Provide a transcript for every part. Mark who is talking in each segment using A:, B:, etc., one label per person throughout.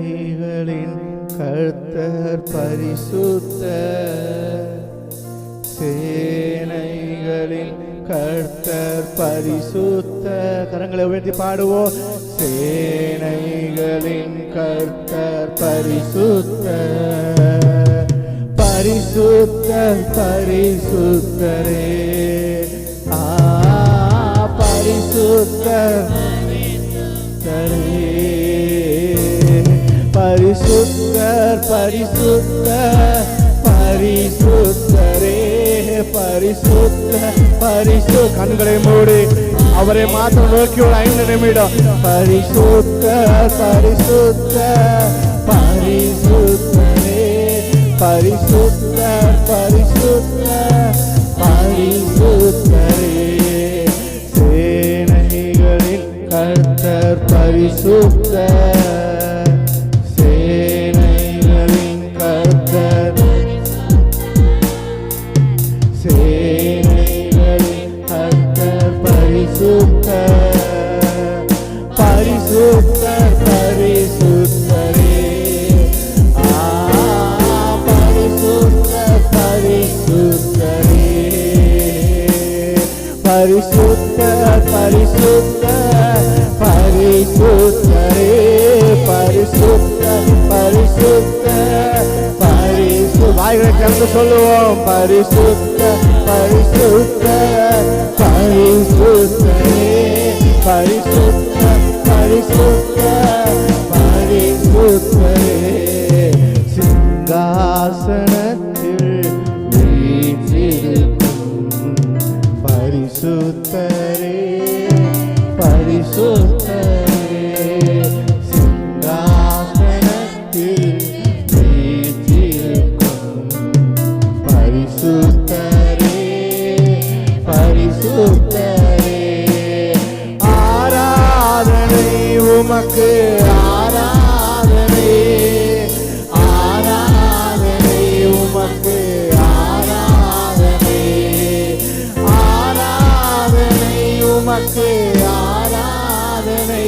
A: சேனைகளின் கர்த்தர் பரிசுத்தர், சேனைகளின் கர்த்தர் பரிசுத்தர். கரங்களை உயர்த்தி பாடுவோம். சேனைகளின் கர்த்தர் பரிசுத்தர், பரிசுத்தர் பரிசுத்தரே, பரிசுத்தர் பரிசுத்தர் பரிசுத்தர் பரிசுத்தரே, பரிசுத்தர் பரிசு. கண்களை மூடி அவரை மாத்திரம் நோக்கி ஒரு 5 நிமிடம். பரிசுத்தர் பரிசுத்தர் பரிசுத்தரே, பரிசுத்தர் பரிசுத்தர் பரிசுத்தரே, சேனைகளின் கர்த்தர் பரிசுத்தர், சேனைகளின் கர்த்தர், சேனைகளின் கர்த்தர் பரிசுத்தர், பரிசுத்தர் பரிசுத்தரே, பரிசுத்தர் பரிசுத்தரே, பரிசுத்தர் பரிசுத்தர் பரிசுத்தரே, பரிசுத்தர் பரிசுத்தர் பரிசு. வாய்களை திறந்து சொல்லுவோம். பரிசுத்தர் பரிசுத்தர் பரிசுத்தரே, பரிசுத்தர் பரிசுத்தர் பரிசுத்தரே, சிங்காசனத்தில் வீற்றிருக்கும் பரிசுத்தரே, பரிசுத்தரே, சிங்காசனத்தில் வீற்றிருக்கும் பரிசுத்தரே, பரிசுத்தரே, ஆராதனை உமக்கு, ஆராதனை, ஆராதனை உமக்கு, ஆராதனை, ஆராதனை உமக்கு, ஆராதனை,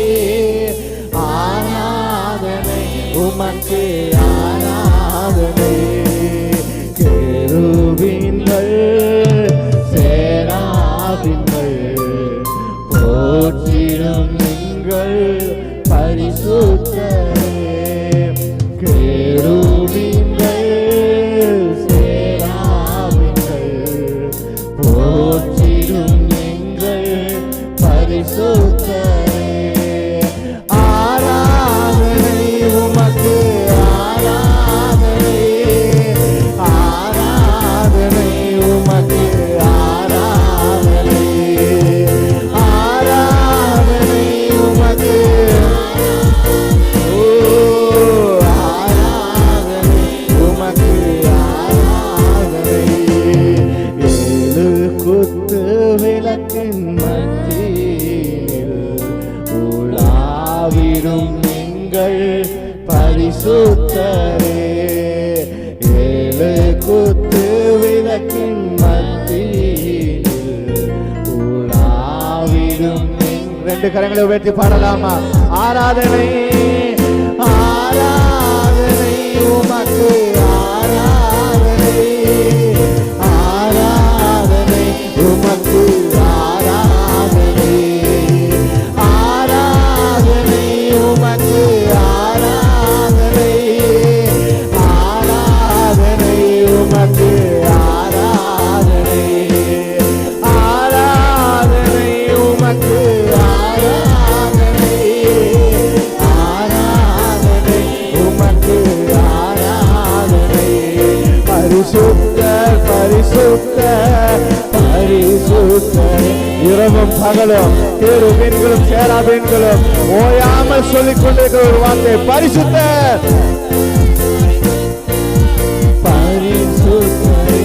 A: ஆராதனை உமக்கு, ஆராதனை. கேருபீன்கள் சேராபீன்கள் போற்றிடும் நீங்கள் பரிசுத்தரே, கேருபீன்கள் சேராபீன்கள் போற்றிடும் நீங்கள் பரிசுத்தரே, ஆராதனை உமக்கு, ஆராதனை, ஆராதனை உமக்கு, ஆராதனை, ஆராதனை உமக்கு, ஆராதனை உமக்கு, ஆராதனை. 7 குத்து விளக்கின் மத்தியில் உலாவிடும் நீங்கள் பரிசுத்தரே, 7 குத்து விளக்கின் மத்தியில் உலாவிடும். 2 கரங்களை உயர்த்தி பாடலாமா? ஆராதனை, ஆராதனை உமக்கு, ஆராதனை, ஆராதனை உமக்கு, ஆராதனை, ஆராதனை உமக்கு, ஆராதனை, ஆராதனை உமக்கு, ஆராதனை, ஆராதனை உமக்கு, ஆராதனை, ஆராதனை உமக்கு, ஆராதனை. பரிசுத்தர் பரிசுத்தர் பரிசுத்தர். இரவும் பகலும் கேருபீன்களும் சேராபீன்களும் ஓயாமல் சொல்லிக் கொண்டிருக்கிற ஒரு வார்த்தை பரிசுத்தர், பரிசுத்தரே,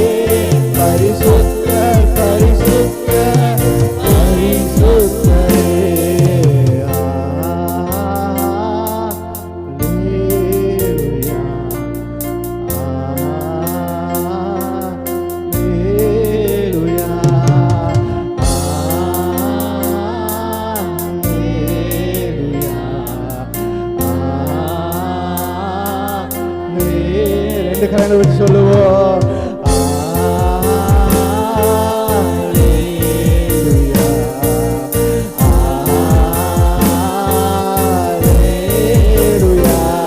A: பரிசுத்தர் பரிசுத்தர் பரிசுத்தரே. ரெண்டு கரங்களை வச்சு சொல்லுவோம்.